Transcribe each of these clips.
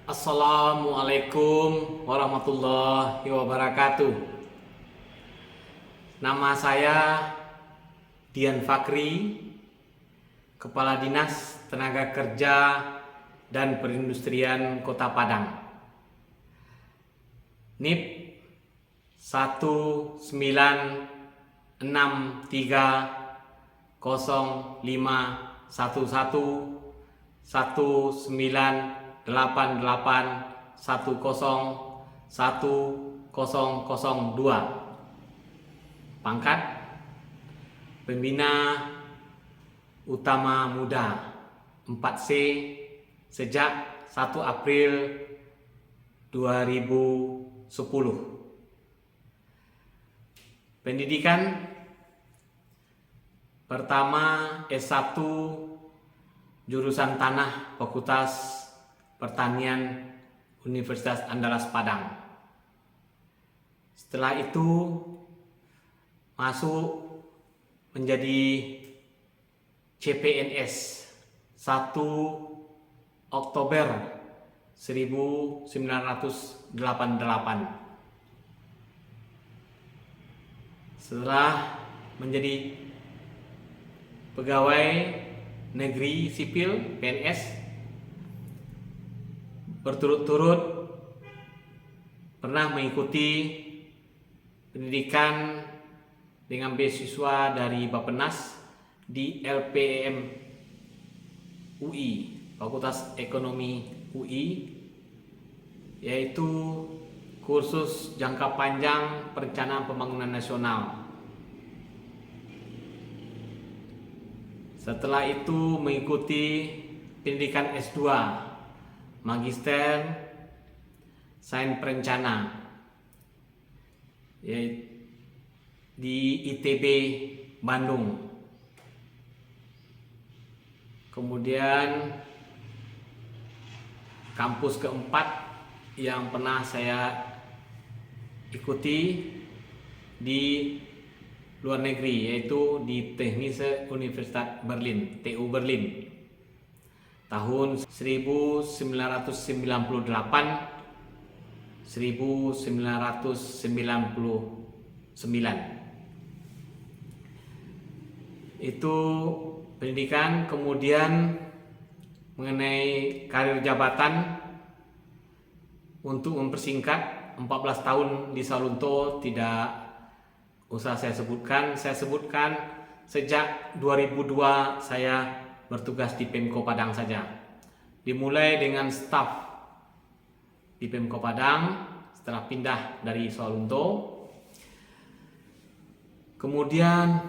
Assalamualaikum warahmatullahi wabarakatuh. Nama saya Dian Fakri, Kepala Dinas Tenaga Kerja dan Perindustrian Kota Padang. NIP 196305191010002. Pangkat Pembina Utama Muda 4C sejak 1 April 2010. Pendidikan pertama S1 jurusan Tanah, Fakultas Pertanian Universitas Andalas Padang. Setelah itu masuk menjadi CPNS 1 Oktober 1988. Setelah menjadi pegawai negeri sipil PNS, berturut-turut pernah mengikuti pendidikan dengan beasiswa dari Bappenas di LPM UI, Fakultas Ekonomi UI, yaitu kursus jangka panjang perencanaan pembangunan nasional. Setelah itu mengikuti pendidikan S2 Magister Sains Perencana yaitu di ITB Bandung. Kemudian kampus keempat yang pernah saya ikuti di luar negeri yaitu di Technische Universität Berlin, TU Berlin, tahun 1999. Itu pendidikan. Kemudian mengenai karir jabatan, untuk mempersingkat, 14 tahun di Salunto tidak usah saya sebutkan. Saya sebutkan sejak 2002 saya bertugas di Pemko Padang saja. Dimulai dengan staf di Pemko Padang setelah pindah dari Salunto. Kemudian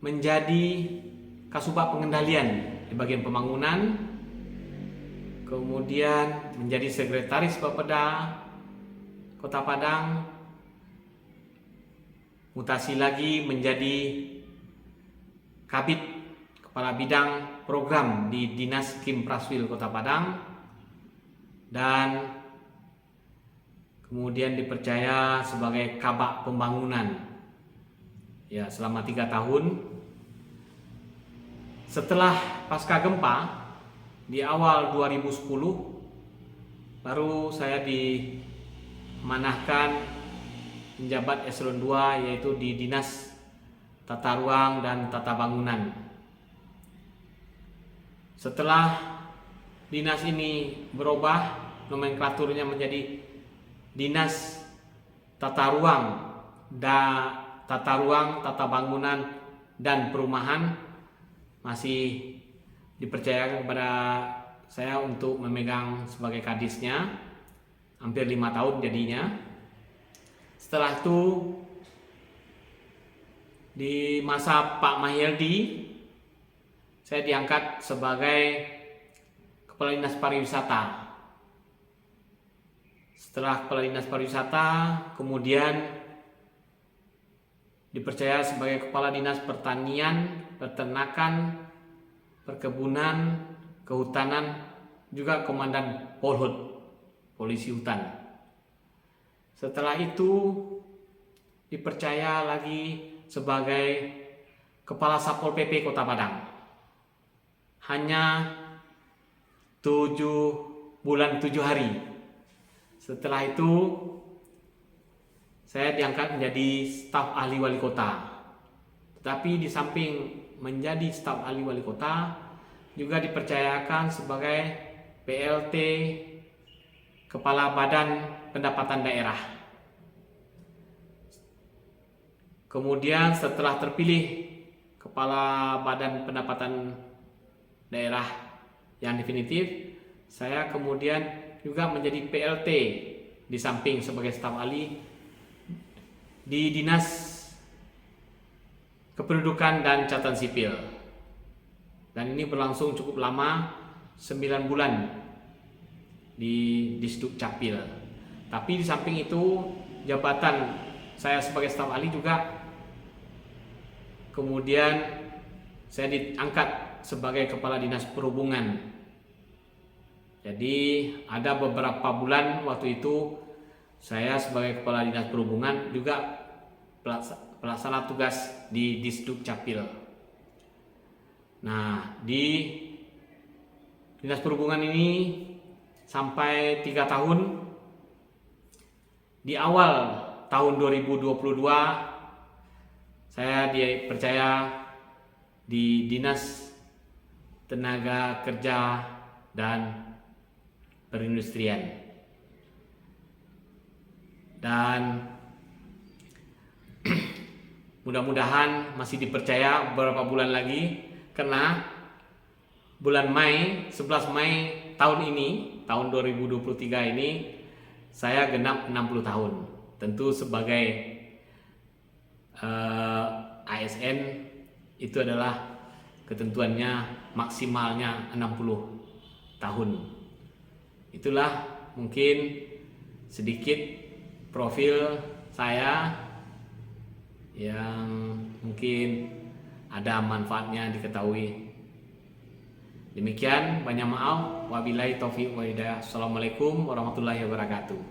menjadi Kasubag Pengendalian di bagian pembangunan, kemudian menjadi Sekretaris Bapeda Kota Padang, mutasi lagi menjadi Kabid Kepala Bidang Program di Dinas Kim Praswil Kota Padang, dan kemudian dipercaya sebagai Kabak Pembangunan selama 3 tahun. Setelah pasca gempa di awal 2010 baru saya dimanahkan menjabat eselon 2, yaitu di Dinas Tata Ruang dan Tata Bangunan. Setelah dinas ini berubah nomenklaturnya menjadi Dinas Tata Ruang, Tata Bangunan dan Perumahan, masih dipercayakan kepada saya untuk memegang sebagai kadisnya, hampir 5 tahun jadinya. Setelah itu di masa Pak Mahyildi saya diangkat sebagai Kepala Dinas Pariwisata. Setelah Kepala Dinas Pariwisata, kemudian dipercaya sebagai Kepala Dinas Pertanian, Peternakan, Perkebunan, Kehutanan, juga Komandan Polhut, Polisi Hutan. Setelah itu dipercaya lagi sebagai Kepala Satpol PP Kota Padang. Hanya 7 bulan 7 hari. Setelah itu saya diangkat menjadi staf ahli wali kota. Tetapi di samping menjadi staf ahli wali kota, juga dipercayakan sebagai PLT Kepala Badan Pendapatan Daerah. Kemudian setelah terpilih Kepala Badan Pendapatan Daerah yang definitif, saya kemudian juga menjadi PLT di samping sebagai staf ahli di Dinas Kependudukan dan Catatan Sipil. Dan ini berlangsung cukup lama, 9 bulan di Disduk Capil. Tapi di samping itu, jabatan saya sebagai staf ahli juga kemudian saya diangkat sebagai Kepala Dinas Perhubungan. Jadi ada beberapa bulan waktu itu saya sebagai Kepala Dinas Perhubungan juga pelaksana tugas di Disduk Capil. Nah, di Dinas Perhubungan ini sampai 3 tahun. Di awal tahun 2022 saya dipercaya di Dinas Tenaga Kerja dan Perindustrian. Dan mudah-mudahan masih dipercaya beberapa bulan lagi, karena bulan Mei, 11 Mei tahun ini, tahun 2023 ini, saya genap 60 tahun. Tentu sebagai ASN itu adalah ketentuannya maksimalnya 60 tahun. Itulah mungkin sedikit profil saya yang mungkin ada manfaatnya diketahui. Demikian, banyak maaf. Wabillahi taufiq wal hidayah. Assalamualaikum warahmatullahi wabarakatuh.